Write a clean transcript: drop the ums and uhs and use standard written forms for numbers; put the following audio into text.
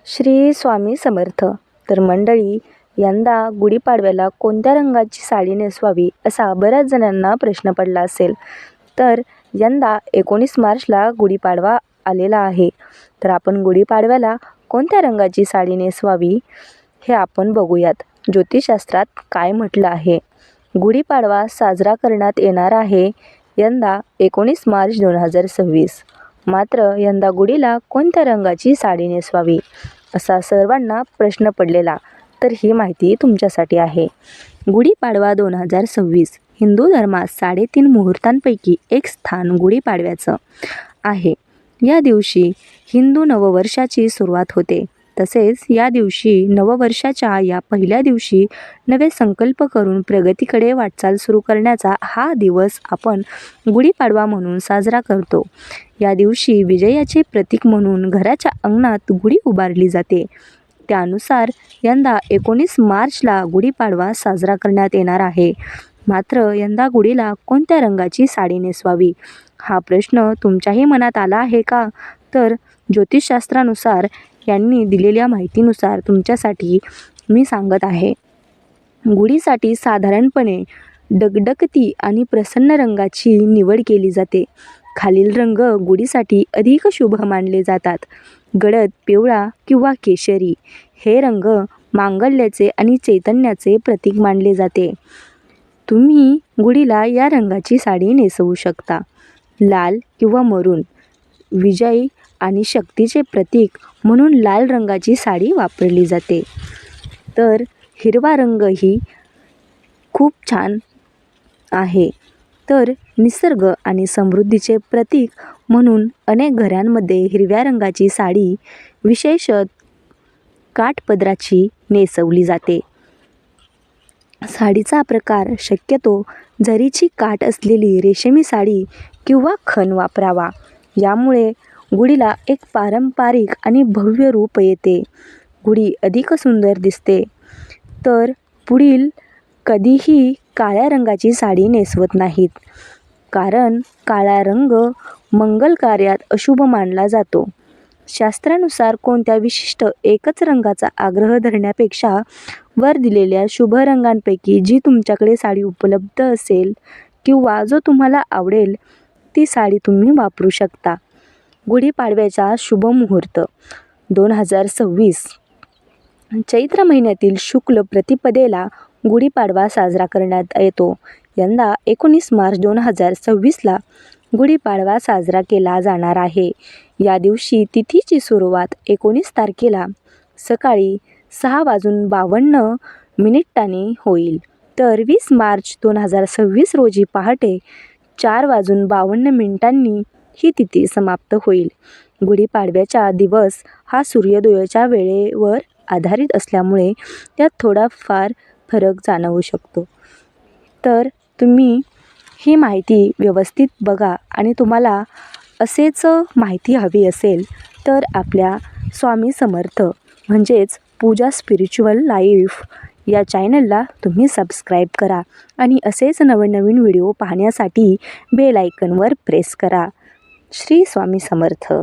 श्री स्वामी समर्थ. तर मंडळी, यंदा गुढीपाडव्याला कोणत्या रंगाची साडी नेसवावी असा बऱ्याच जणांना प्रश्न पडला असेल. तर यंदा 19 मार्चला गुढीपाडवा आलेला आहे. तर आपण गुढीपाडव्याला कोणत्या रंगाची साडी नेसवावी हे आपण बघूयात. ज्योतिषशास्त्रात काय म्हटलं आहे. गुढीपाडवा साजरा करण्यात येणार आहे यंदा 19 मार्च 2026. मात्र यंदा गुढीला कोणत्या रंगाची साडी नेसवावी असा सर्वांना प्रश्न पडलेला. तर ही माहिती तुमच्यासाठी आहे. गुढीपाडवा 2026 हिंदू धर्मात 3.5 मुहूर्तांपैकी एक स्थान गुढीपाडव्याचं आहे. या दिवशी हिंदू नववर्षाची सुरुवात होते. तसेच या दिवशी नववर्षाच्या या पहिल्या दिवशी नवे संकल्प करून प्रगतीकडे वाटचाल सुरू करण्याचा हा दिवस आपण गुढीपाडवा म्हणून साजरा करतो. या दिवशी विजयाचे प्रतीक म्हणून घराच्या अंगणात गुढी उभारली जाते. त्यानुसार यंदा 19 मार्चला गुढीपाडवा साजरा करण्यात येणार आहे. मात्र यंदा गुढीला कोणत्या रंगाची साडी नेसवावी हा प्रश्न तुमच्याही मनात आला आहे का? तर ज्योतिषशास्त्रानुसार यांनी दिलेल्या माहितीनुसार तुमच्यासाठी मी सांगत आहे. गुढीसाठी साधारणपणे डगडगती आणि प्रसन्न रंगाची निवड केली जाते. खालील रंग गुढीसाठी अधिक शुभ मानले जातात. गडद पिवळा किंवा केशरी हे रंग मांगल्याचे आणि चैतन्याचे प्रतीक मानले जाते. तुम्ही गुढीला या रंगाची साडी नेसवू शकता. लाल किंवा मरून विजय आणि शक्तीचे प्रतीक म्हणून लाल रंगाची साडी वापरली जाते. तर हिरवा रंगही खूप छान आहे. तर निसर्ग आणि समृद्धीचे प्रतीक म्हणून अनेक घरांमध्ये हिरव्या रंगाची साडी विशेषतः काठपदराची नेसवली जाते. साडीचा प्रकार शक्यतो जरीची काठ असलेली रेशमी साडी किंवा खण वापरावा. यामुळे गुढीला एक पारंपरिक आणि भव्य रूप येते. गुढी अधिक सुंदर दिसते. तर पुढील कधीही काळ्या रंगाची साडी नेसवत नाहीत, कारण काळा रंग मंगल कार्यात अशुभ मानला जातो. शास्त्रानुसार कोणत्या विशिष्ट एकच रंगाचा आग्रह धरण्यापेक्षा वर दिलेल्या शुभ रंगांपैकी जी तुमच्याकडे साडी उपलब्ध असेल किंवा जो तुम्हाला आवडेल ती साडी तुम्ही वापरू शकता. गुढीपाडव्याचा शुभ मुहूर्त 2026 चैत्र महिन्यातील शुक्ल प्रतिपदेला गुढीपाडवा साजरा करण्यात येतो. यंदा 19 मार्च 2026ला गुढीपाडवा साजरा केला जाणार आहे. या दिवशी तिथीची सुरुवात 19 तारखेला सकाळी 6:52 होईल. तर 20 मार्च 2026 रोजी पहाटे 4:52 ही तिथी समाप्त होईल. गुढीपाडव्याचा दिवस हा सूर्योदयाच्या वेळेवर आधारित असल्यामुळे त्यात थोडाफार फरक जाणवू शकतो. तर तुम्ही ही माहिती व्यवस्थित बघा आणि तुम्हाला असेच माहिती हवी असेल तर आपल्या स्वामी समर्थ म्हणजेच पूजा स्पिरिच्युअल लाईफ या चॅनलला तुम्ही सबस्क्राईब करा आणि असेच नवनवीन व्हिडिओ पाहण्यासाठी बेल आयकॉनवर प्रेस करा. श्री स्वामी समर्थ.